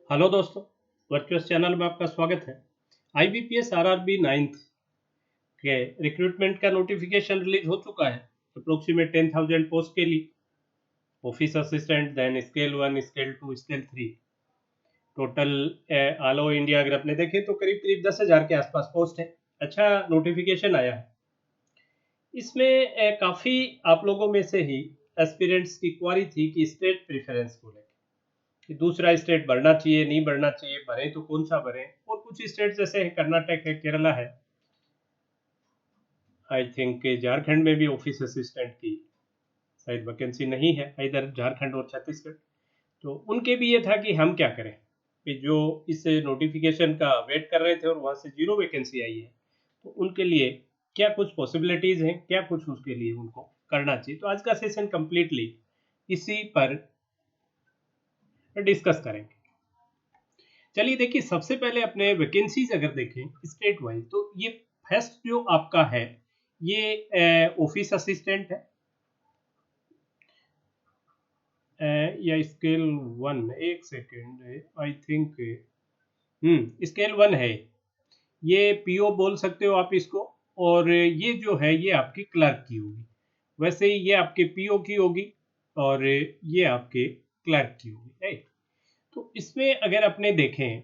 Hello दोस्तों, virtuous channel में आपका स्वागत है। आईबीपीएस आरआरबी 9th के रिक्रूटमेंट का नोटिफिकेशन रिलीज हो चुका है। अप्रोक्सीमेट 10,000 पोस्ट के लिए office assistant, then scale 1, scale 2, scale 3। Total all over India अगर आपने देखे तो करीब करीब 10,000 के आसपास पोस्ट है। अच्छा नोटिफिकेशन आया है। इसमें काफ़ी आप लोगों में से ही एस्पिरेंट्स की क्वारी थी कि स्टेट प्रेफरेंस को लेकर कि दूसरा स्टेट भरना चाहिए नहीं भरना चाहिए, भरें तो कौन सा भरें। और कुछ स्टेट जैसे है कर्नाटक है, केरला है, आई थिंक झारखंड में भी ऑफिस असिस्टेंट की शायद वैकेंसी नहीं है, इधर झारखंड और छत्तीसगढ़। तो उनके भी ये था कि हम क्या करें कि जो इस नोटिफिकेशन का वेट कर रहे थे और वहाँ से 0 वैकेंसी आई है, तो उनके लिए क्या कुछ पॉसिबिलिटीज़ हैं, क्या कुछ उसके लिए उनको करना चाहिए। तो आज का सेशन कंप्लीटली इसी पर डिस्कस करेंगे। चलिए देखिए, सबसे पहले अपने वैकेंसीज अगर देखें स्टेट वाइज, तो ये फर्स्ट जो आपका है ये ऑफिस असिस्टेंट है, या स्केल 1, एक सेकेंड, आई थिंक स्केल 1 है। ये पीओ बोल सकते हो आप इसको। और ये जो है ये आपकी क्लर्क की होगी। वैसे ही ये आपके पीओ की होगी और ये आपके क्लर्क की होगी, राइट। तो इसमें अगर अपने देखें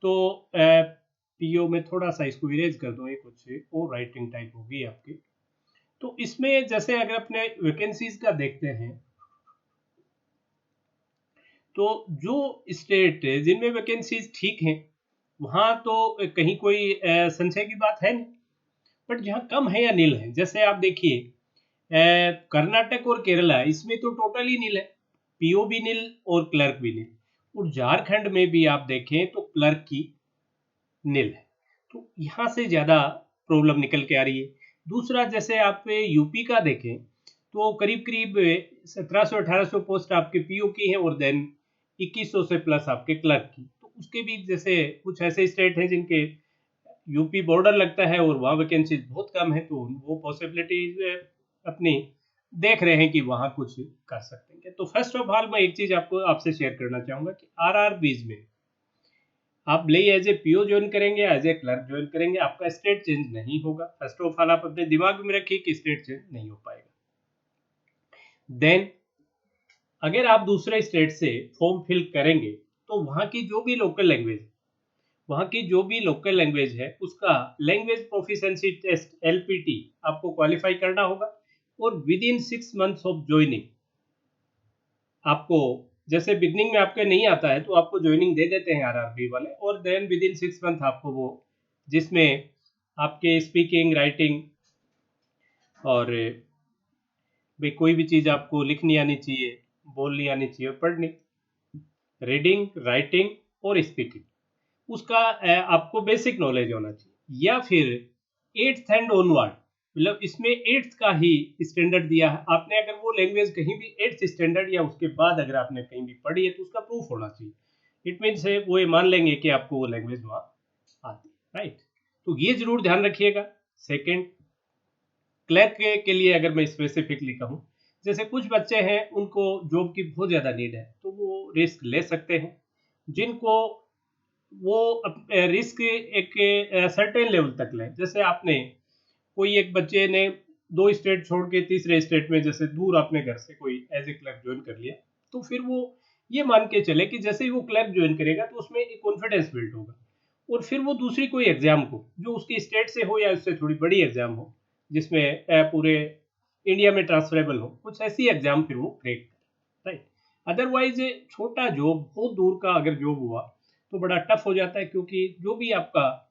तो पीओ में थोड़ा सा इसको इरेज कर दो, ये कुछ और राइटिंग टाइप होगी आपकी। तो इसमें जैसे अगर अपने वैकेंसीज का देखते हैं तो जो स्टेट जिनमें वैकेंसीज ठीक हैं वहाँ तो कहीं कोई संशय की बात है नहीं। बट जहाँ कम है या नील है, जैसे आप देखिए कर्नाटक और केरला, इसमें तो टोटल ही नील है, पीओ भी नील और क्लर्क भी नील। और झारखंड में भी आप देखें तो क्लर्क की नील है। तो यहाँ से ज़्यादा प्रॉब्लम निकल के आ रही है। दूसरा जैसे आप यूपी का देखें तो करीब करीब 1700-1800 पोस्ट आपके पीओ की हैं और देन 2100 से प्लस आपके क्लर्क की। तो उसके भी जैसे कुछ ऐसे स्टेट हैं जिनके यूपी बॉर्डर लगता है और वहाँ वैकेंसीज बहुत कम है, तो वो पॉसिबिलिटीज अपनी देख रहे हैं कि वहाँ कुछ कर सकते हैं। तो फर्स्ट ऑफ ऑल मैं एक चीज़ आपको आपसे शेयर करना चाहूँगा कि आरआरबीज में आप ले एज ए पीओ ज्वाइन करेंगे, एज ए क्लर्क ज्वाइन करेंगे, आपका स्टेट चेंज नहीं होगा। फर्स्ट ऑफ ऑल आप अपने दिमाग में रखिए कि स्टेट चेंज नहीं हो पाएगा। देन अगर आप दूसरे स्टेट से फॉर्म फिल करेंगे तो वहाँ की जो भी लोकल लैंग्वेज है उसका लैंग्वेज प्रोफिशिएंसी टेस्ट एलपीटी आपको क्वालिफाई करना होगा। और with in 6 months of joining आपको, जैसे बिगनिंग में आपके नहीं आता है तो आपको ज्वाइनिंग दे देते हैं आरआरबी वाले, और देन विद इन 6 मंथ आपको वो, जिसमें आपके स्पीकिंग, राइटिंग और भाई कोई भी चीज़ आपको लिखनी आनी चाहिए, बोलनी आनी चाहिए, पढ़नी, रीडिंग, राइटिंग और स्पीकिंग, उसका आपको बेसिक नॉलेज होना चाहिए। या फिर 8th एंड ऑनवर्ड, मतलब इसमें 8th का ही स्टैंडर्ड दिया है आपने, अगर वो लैंग्वेज कहीं भी 8th स्टैंडर्ड या उसके बाद अगर आपने कहीं भी पढ़ी है तो उसका प्रूफ होना चाहिए। इट मीन्स वो ये मान लेंगे कि आपको वो लैंग्वेज वहाँ आती है, राइट। तो ये जरूर ध्यान रखिएगा। सेकेंड, क्लर्क के लिए अगर मैं स्पेसिफिकली कहूँ, जैसे कुछ बच्चे हैं उनको जॉब की बहुत ज़्यादा नीड है तो वो रिस्क ले सकते हैं। जिनको वो रिस्क एक सर्टेन लेवल तक लें, जैसे आपने कोई एक बच्चे ने 2 स्टेट छोड़ के तीसरे स्टेट में, जैसे दूर अपने घर से कोई एज ए क्लर्क ज्वाइन कर लिया, तो फिर वो ये मान के चले कि जैसे ही वो क्लर्क ज्वाइन करेगा तो उसमें एक कॉन्फिडेंस बिल्ड होगा। और फिर वो दूसरी कोई एग्जाम को जो उसकी स्टेट से हो या उससे थोड़ी बड़ी एग्जाम हो, जिसमें पूरे इंडिया में ट्रांसफरेबल हो, कुछ ऐसी एग्जाम फिर वो क्रैक करे, राइट। अदरवाइज छोटा जॉब, बहुत दूर का अगर जॉब हुआ तो बड़ा टफ हो जाता है, क्योंकि जो भी आपका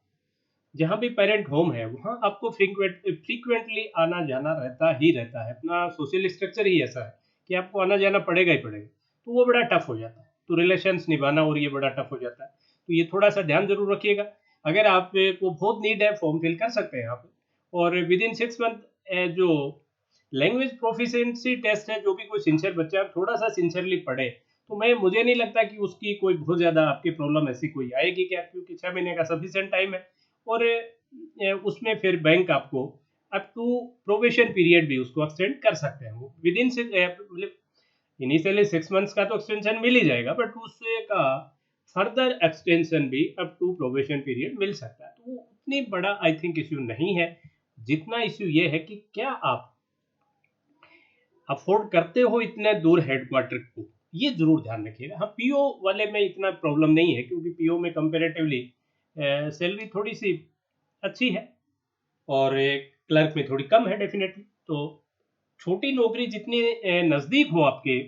जहाँ भी पेरेंट होम है वहाँ आपको फ्रीक्वेंटली आना जाना रहता ही रहता है। अपना सोशल स्ट्रक्चर ही ऐसा है कि आपको आना जाना पड़ेगा ही पड़ेगा। तो वो बड़ा टफ हो जाता है, तो रिलेशंस निभाना और ये बड़ा टफ हो जाता है। तो ये थोड़ा सा ध्यान जरूर रखिएगा। अगर आपको बहुत नीड है फॉर्म फिल कर सकते हैं आप। और विद इन 6 मंथ जो लैंग्वेज प्रोफिशिएंसी टेस्ट है, जो भी कोई सिंसियर बच्चा थोड़ा सा सिंसियरली पढ़े, तो मुझे नहीं लगता कि उसकी कोई बहुत ज़्यादा आपकी प्रॉब्लम ऐसी कोई आएगी क्या, क्योंकि 6 महीने का सफिशिएंट टाइम है। और उसमें फिर बैंक आपको अप टू प्रोबेशन पीरियड भी उसको एक्सटेंड कर सकते हैं। वो विद इन मतलब इनिशियली 6 मंथ्स का तो एक्सटेंशन मिल ही जाएगा, बट उससे का फर्दर एक्सटेंशन भी अप टू प्रोबेशन पीरियड मिल सकता है। तो वो उतनी बड़ा आई थिंक इश्यू नहीं है, जितना इश्यू ये है कि क्या आप अफोर्ड करते हो इतने दूर हेडक्वार्टर को, ये जरूर ध्यान रखिएगा। हाँ, पीओ वाले में इतना प्रॉब्लम नहीं है, क्योंकि पीओ में कंपेरेटिवली सैलरी थोड़ी सी अच्छी है और क्लर्क में थोड़ी कम है डेफिनेटली। तो छोटी नौकरी जितनी नज़दीक हो आपके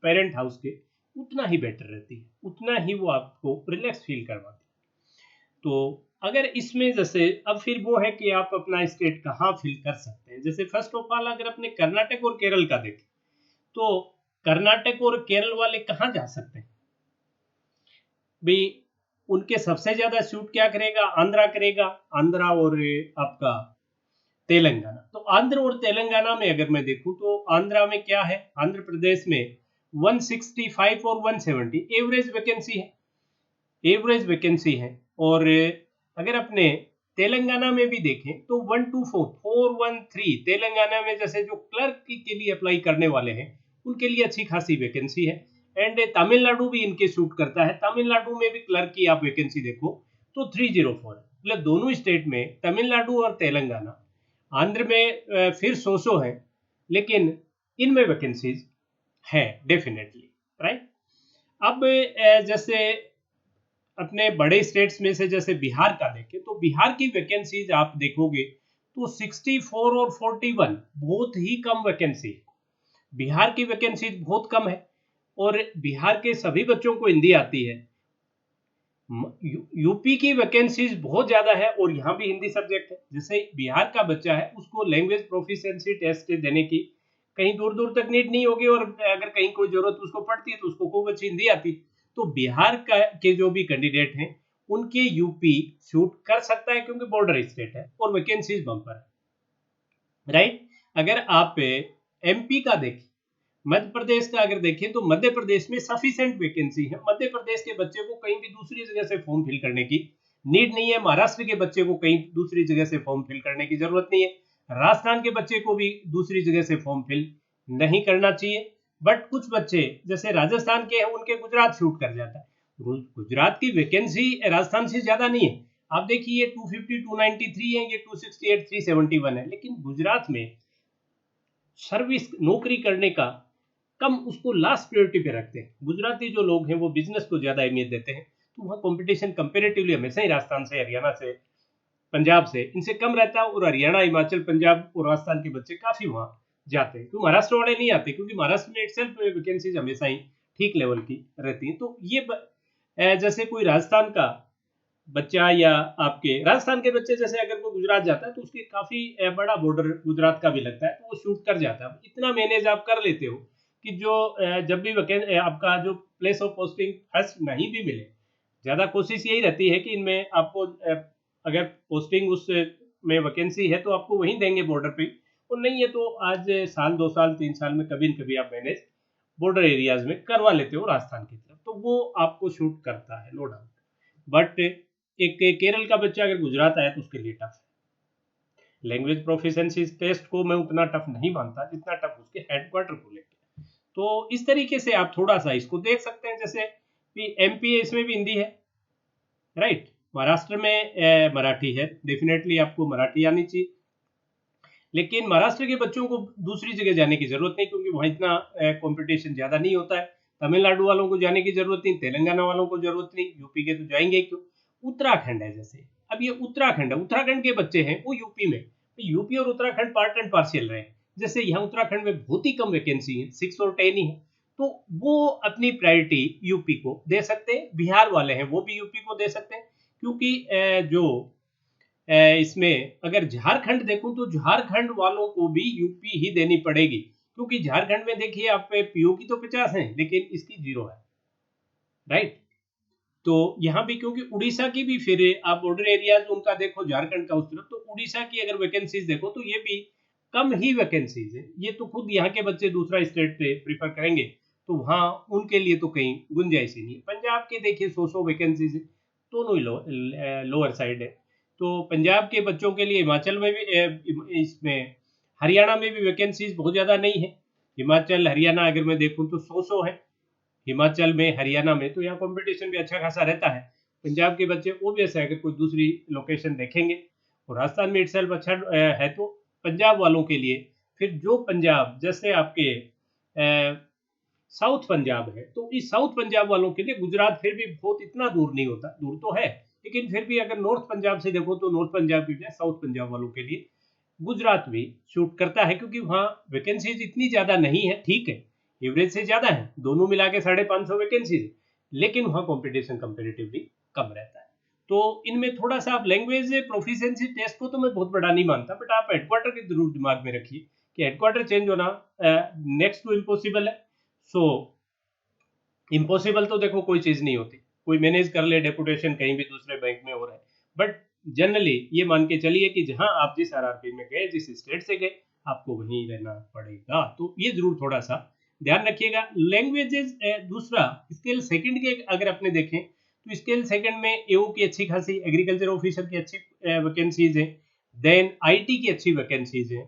पेरेंट हाउस के, उतना ही बेटर रहती है, उतना ही वो आपको रिलैक्स फील करवाती है। तो अगर इसमें जैसे अब फिर वो है कि आप अपना स्टेट कहाँ फिल कर सकते हैं। जैसे फर्स्ट ऑफ ऑल अगर अपने कर्नाटक और केरल का देखें, तो कर्नाटक और केरल वाले कहाँ जा सकते हैं भी? उनके सबसे ज्यादा सूट क्या करेगा? आंध्रा करेगा, आंध्रा और आपका तेलंगाना। तो आंध्र और तेलंगाना में अगर मैं देखूं, तो आंध्रा में क्या है, आंध्र प्रदेश में 165 और 170 एवरेज वैकेंसी है, एवरेज वैकेंसी है। और अगर अपने तेलंगाना में भी देखें तो 124 413 तेलंगाना में, जैसे जो क्लर्क के लिए अप्लाई करने वाले हैं उनके लिए अच्छी खासी वैकेंसी है। एंड तमिलनाडु भी इनके शूट करता है, तमिलनाडु में भी क्लर्क की आप वैकेंसी देखो तो 304 है। मतलब दोनों स्टेट में, तमिलनाडु और तेलंगाना, आंध्र में फिर 100 है, लेकिन इनमें वैकेंसीज है डेफिनेटली, राइट। अब जैसे अपने बड़े स्टेट्स में से जैसे बिहार का देखें, तो बिहार की वैकेंसीज आप देखोगे तो 64 और 41 बहुत ही कम वैकेंसी है। बिहार की वैकेंसीज बहुत कम है, और बिहार के सभी बच्चों को हिंदी आती है। यूपी की वैकेंसीज बहुत ज्यादा है और यहाँ भी हिंदी सब्जेक्ट है। जैसे बिहार का बच्चा है, उसको लैंग्वेज प्रोफिशिएंसी टेस्ट देने की कहीं दूर दूर तक नीड नहीं होगी, और अगर कहीं कोई जरूरत उसको पड़ती है तो उसको खूब अच्छी हिंदी आती। तो बिहार का के जो भी कैंडिडेट हैं उनके यूपी शूट कर सकता है, क्योंकि बॉर्डर स्टेट है और वैकेंसीज बम्पर है, राइट। अगर आप एमपी का देखें, मध्य प्रदेश का अगर देखें, तो मध्य प्रदेश में सफिशिएंट वैकेंसी है। मध्य प्रदेश के बच्चे को कहीं भी दूसरी जगह से फॉर्म फिल करने की नीड नहीं है, महाराष्ट्र के बच्चे को कहीं दूसरी जगह से फॉर्म फिल करने की जरूरत नहीं है, राजस्थान के बच्चे को भी दूसरी जगह से फॉर्म फिल नहीं करना चाहिए। बट कुछ बच्चे जैसे राजस्थान के हैं, उनके गुजरात शूट कर जाता है। गुजरात की वैकेंसी राजस्थान से ज्यादा नहीं है। आप देखिए 250 293 है, ये 268 371 है, लेकिन गुजरात में सर्विस नौकरी करने का कम, उसको लास्ट प्रायोरिटी पे रखते हैं। गुजराती जो लोग हैं वो बिजनेस को ज्यादा अहमियत देते हैं, तो वहाँ कंपटीशन कंपेरेटिवली हमेशा ही राजस्थान से, हरियाणा से, पंजाब से इनसे कम रहता है। और हरियाणा, हिमाचल, पंजाब और राजस्थान के बच्चे काफी वहाँ जाते हैं, तो महाराष्ट्र वाले नहीं आते, क्योंकि महाराष्ट्र में इटसेल्फ वैकेंसीज हमेशा ही ठीक लेवल की रहती है। तो ये जैसे कोई राजस्थान का बच्चा, या आपके राजस्थान के बच्चे जैसे अगर वो गुजरात जाता है, तो उसके काफी बड़ा बॉर्डर गुजरात का भी लगता है, तो वो शूट कर जाता है। इतना मैनेज आप कर लेते हो कि जो जब भी आपका जो प्लेस ऑफ पोस्टिंग फर्स्ट नहीं भी मिले, ज्यादा कोशिश यही रहती है कि इनमें आपको अगर पोस्टिंग उस में वैकेंसी है तो आपको वहीं देंगे बॉर्डर पे, और नहीं है तो आज साल 2 साल 3 साल में कभी न कभी आप मैनेज बॉर्डर एरियाज में करवा लेते हो राजस्थान की तरफ, तो वो आपको शूट करता है, नो डाउट। बट एक केरल का बच्चा अगर गुजरात आया तो उसके लिए टफ है। लैंग्वेज प्रोफिशिएंसी टेस्ट को मैं उतना टफ नहीं मानता जितना टफ उसके हेडक्वार्टर को लेकर। तो इस तरीके से आप थोड़ा सा इसको देख सकते हैं। जैसे एमपी है, इसमें भी हिंदी है, राइट। महाराष्ट्र में मराठी है, डेफिनेटली आपको मराठी आनी चाहिए। लेकिन महाराष्ट्र के बच्चों को दूसरी जगह जाने की जरूरत नहीं, क्योंकि वहाँ इतना कंपटीशन ज्यादा नहीं होता है। तमिलनाडु वालों को जाने की जरूरत नहीं, तेलंगाना वालों को जरूरत नहीं, यूपी के तो जाएंगे क्यों। उत्तराखंड है जैसे, अब ये उत्तराखंड है, उत्तराखंड के बच्चे हैं वो यूपी में, तो यूपी और उत्तराखंड पार्ट एंड पार्शियल रहे। जैसे यहाँ उत्तराखंड में बहुत ही कम वैकेंसी है, 6 और 10 ही है, तो वो अपनी प्रायोरिटी यूपी को दे सकते हैं। बिहार वाले हैं वो भी यूपी को दे सकते हैं, क्योंकि जो इसमें अगर झारखंड देखूं तो झारखंड वालों को भी यूपी ही देनी पड़ेगी, क्योंकि झारखंड में देखिए आप पीओ की तो 50 है लेकिन इसकी 0 है, राइट। तो यहाँ भी क्योंकि उड़ीसा की भी फिर आप बॉर्डर एरियाज उनका देखो, झारखंड का उस तरफ, तो उड़ीसा की अगर वैकेंसीज देखो तो ये भी कम ही वैकेंसीज है। ये तो खुद यहाँ के बच्चे दूसरा स्टेट प्रीफर करेंगे, तो वहाँ उनके लिए तो कहीं गुंजाइश ही नहीं है। पंजाब के देखिए 100 वैकेंसीज है, दोनों ही लोअर साइड है। तो पंजाब के बच्चों के लिए हिमाचल में भी इसमें हरियाणा में भी वैकेंसीज बहुत ज़्यादा नहीं है। हिमाचल हरियाणा अगर मैं देखूँ तो 100 है, हिमाचल में, हरियाणा में, तो यहाँ कंपटीशन भी अच्छा खासा रहता है। पंजाब के बच्चे ओबियस है, अगर कोई दूसरी लोकेशन देखेंगे, और राजस्थान में इटसेल्फ अच्छा है, तो पंजाब वालों के लिए फिर जो पंजाब जैसे आपके साउथ पंजाब है, तो इस साउथ पंजाब वालों के लिए गुजरात फिर भी बहुत इतना दूर नहीं होता, दूर तो है, लेकिन फिर भी अगर नॉर्थ पंजाब से देखो तो नॉर्थ पंजाब की बजाय साउथ पंजाब वालों के लिए गुजरात भी शूट करता है, क्योंकि वहाँ वैकेंसीज इतनी ज़्यादा नहीं है, ठीक है, एवरेज से ज़्यादा है, दोनों मिला के 550 वैकेंसीज, लेकिन वहाँ कॉम्पिटिशन कंपेरेटिवली कम रहता है। तो इनमें थोड़ा सा आप लैंग्वेज प्रोफिशिएंसी टेस्ट को तो मैं बहुत बड़ा नहीं मानता, बट आप हेडक्वार्टर के जरूर दिमाग में रखिए कि हेडक्वार्टर चेंज होना नेक्स्ट टू इम्पॉसिबल है। सो इम्पॉसिबल तो देखो कोई चीज़ नहीं होती, कोई मैनेज कर ले डेपुटेशन कहीं भी दूसरे बैंक में हो रहा है, बट जनरली ये मान के चलिए कि जहां आप जिस आरआरपी में गए, जिस स्टेट से गए, आपको वहीं रहना पड़ेगा, तो ये जरूर थोड़ा सा ध्यान रखिएगा। लैंग्वेजेस दूसरा स्केल सेकंड के अगर अपने देखें तो स्केल सेकंड में एओ की अच्छी खासी, एग्रीकल्चर ऑफिसर की अच्छी वैकेंसीज हैं, देन आईटी की अच्छी वैकेंसीज हैं,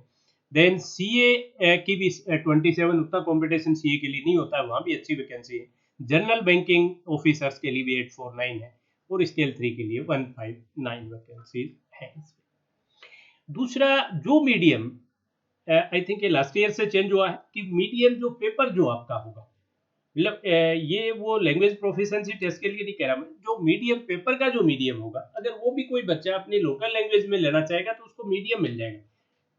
देन सीए की भी 27, उतना कंपटीशन सीए के लिए नहीं होता है, वहाँ भी अच्छी वैकेंसी है। जनरल बैंकिंग ऑफिसर्स के लिए भी 849 है, और स्केल 3 के लिए 159 वैकेंसीज है। दूसरा जो मीडियम, आई थिंक ये लास्ट ईयर से चेंज हुआ है कि मीडियम जो पेपर जो आपका होगा, मतलब ये वो लैंग्वेज प्रोफिशिएंसी टेस्ट के लिए नहीं कह रहा मैं, जो मीडियम पेपर का जो मीडियम होगा, अगर वो भी कोई बच्चा अपनी लोकल लैंग्वेज में लेना चाहेगा तो उसको मीडियम मिल जाएगा,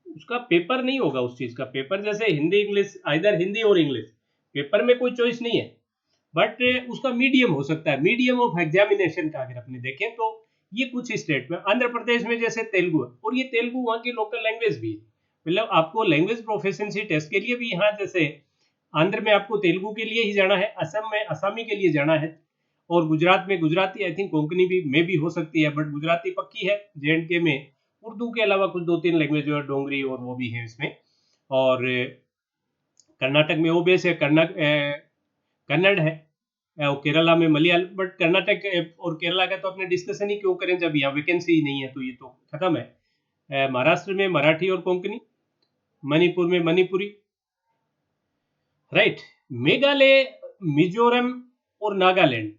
उसका पेपर नहीं होगा उस चीज का। पेपर जैसे हिंदी इंग्लिश, आइदर हिंदी और इंग्लिश, पेपर में कोई चॉइस नहीं है, बट उसका मीडियम हो सकता है, मीडियम ऑफ एग्जामिनेशन का अगर अपने देखें तो ये कुछ स्टेट में, आंध्र प्रदेश में जैसे तेलुगु है, और ये तेलुगु वहाँ की लोकल लैंग्वेज भी है, मतलब आपको लैंग्वेज प्रोफिशिएंसी टेस्ट के लिए भी यहाँ जैसे आंध्र में आपको तेलुगु के लिए ही जाना है, असम में असमी के लिए जाना है, और गुजरात में गुजराती, आई थिंक कोंकणी भी में भी हो सकती है, बट गुजराती पक्की है। जेएंडके में उर्दू के अलावा कुछ 2-3 लैंग्वेज और डोंगरी और वो भी है इसमें, और कर्नाटक में ओबेस है, कन्नड़ है, और केरला में मलयालम, बट कर्नाटक और केरला का तो अपने डिस्कशन ही क्यों करें जब यहाँ वैकेंसी ही नहीं है, तो ये तो खत्म है। महाराष्ट्र में मराठी और कोंकणी, मणिपुर में मणिपुरी, राइट। मेघालय, मिजोरम और नागालैंड,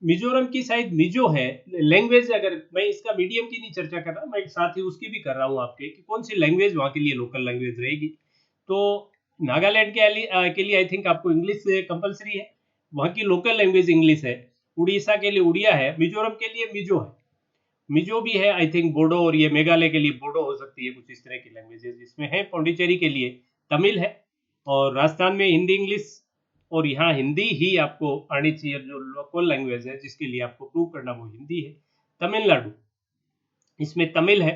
मिजोरम की शायद मिजो है लैंग्वेज, अगर मैं इसका मीडियम की नहीं चर्चा कर रहा, मैं साथ ही उसकी भी कर रहा हूँ आपके कि कौन सी लैंग्वेज वहाँ के लिए लोकल लैंग्वेज रहेगी। तो नागालैंड के लिए आई थिंक आपको इंग्लिश कंपलसरी है, वहाँ की लोकल लैंग्वेज इंग्लिश है। उड़ीसा के लिए उड़िया है, मिजोरम के लिए मिजो है, मिजो भी है आई थिंक, बोडो, और ये मेघालय के लिए बोडो हो सकती है, कुछ इस तरह की लैंग्वेजेस इसमें है। पौंडीचेरी के लिए तमिल है, और राजस्थान में हिंदी इंग्लिश, और यहाँ हिंदी ही आपको आनी चाहिए, जो लोकल लैंग्वेज है जिसके लिए आपको प्रूव करना वो हिंदी है। तमिलनाडु, इसमें तमिल है,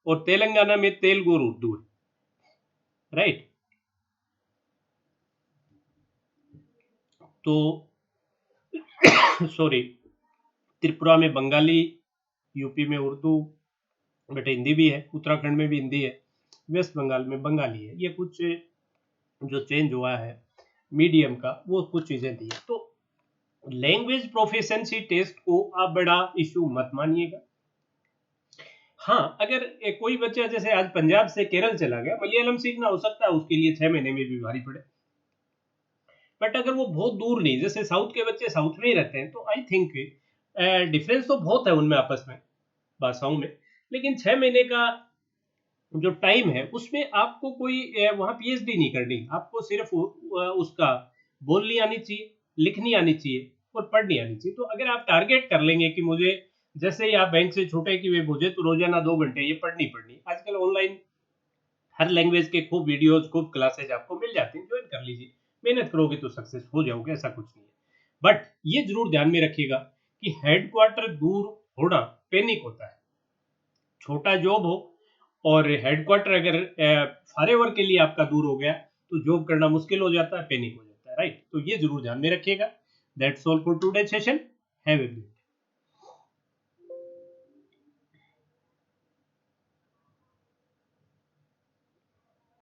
और तेलंगाना में तेलुगु और उर्दू है, राइट। तो सॉरी, त्रिपुरा में बंगाली, यूपी में उर्दू, बट हिंदी भी है, उत्तराखंड में भी हिंदी है, वेस्ट बंगाल में बंगाली है। ये कुछ जो चेंज हुआ है मीडियम का, वो कुछ चीजें थी। तो लैंग्वेज प्रोफिशिएंसी टेस्ट को आप बड़ा इशू मत मानिएगा। हाँ, अगर कोई बच्चा जैसे आज पंजाब से केरल चला गया, मलयालम सीखना हो सकता है उसके लिए 6 महीने में भी भारी पड़े, बट अगर वो बहुत दूर नहीं, जैसे साउथ के बच्चे साउथ में ही रहते हैं, तो आई थिंक डिफरेंस तो बहुत है उनमें आपस में भाषाओं में, लेकिन 6 महीने का जो टाइम है उसमें आपको कोई वहाँ पीएचडी नहीं करनी, आपको सिर्फ उसका बोलनी आनी चाहिए, लिखनी आनी चाहिए, और पढ़नी आनी चाहिए। तो अगर आप टारगेट कर लेंगे कि मुझे, जैसे ही आप बैंक से छूटे कि वे मुझे तो रोजाना 2 घंटे ये पढ़नी, आजकल ऑनलाइन हर लैंग्वेज के खूब वीडियोस, खूब क्लासेज आपको मिल जाती हैं, ज्वाइन कर लीजिए, मेहनत करोगे तो सक्सेस हो जाओगे, ऐसा कुछ नहीं है। बट ये जरूर ध्यान में रखिएगा कि हेडक्वार्टर दूर होना पैनिक होता है, छोटा जॉब हो और हेडक्वार्टर अगर फॉरएवर के लिए आपका दूर हो गया तो जॉब करना मुश्किल हो जाता है, पैनिक हो जाता है, राइट। तो ये जरूर ध्यान में रखिएगा। That's all for today session, have a good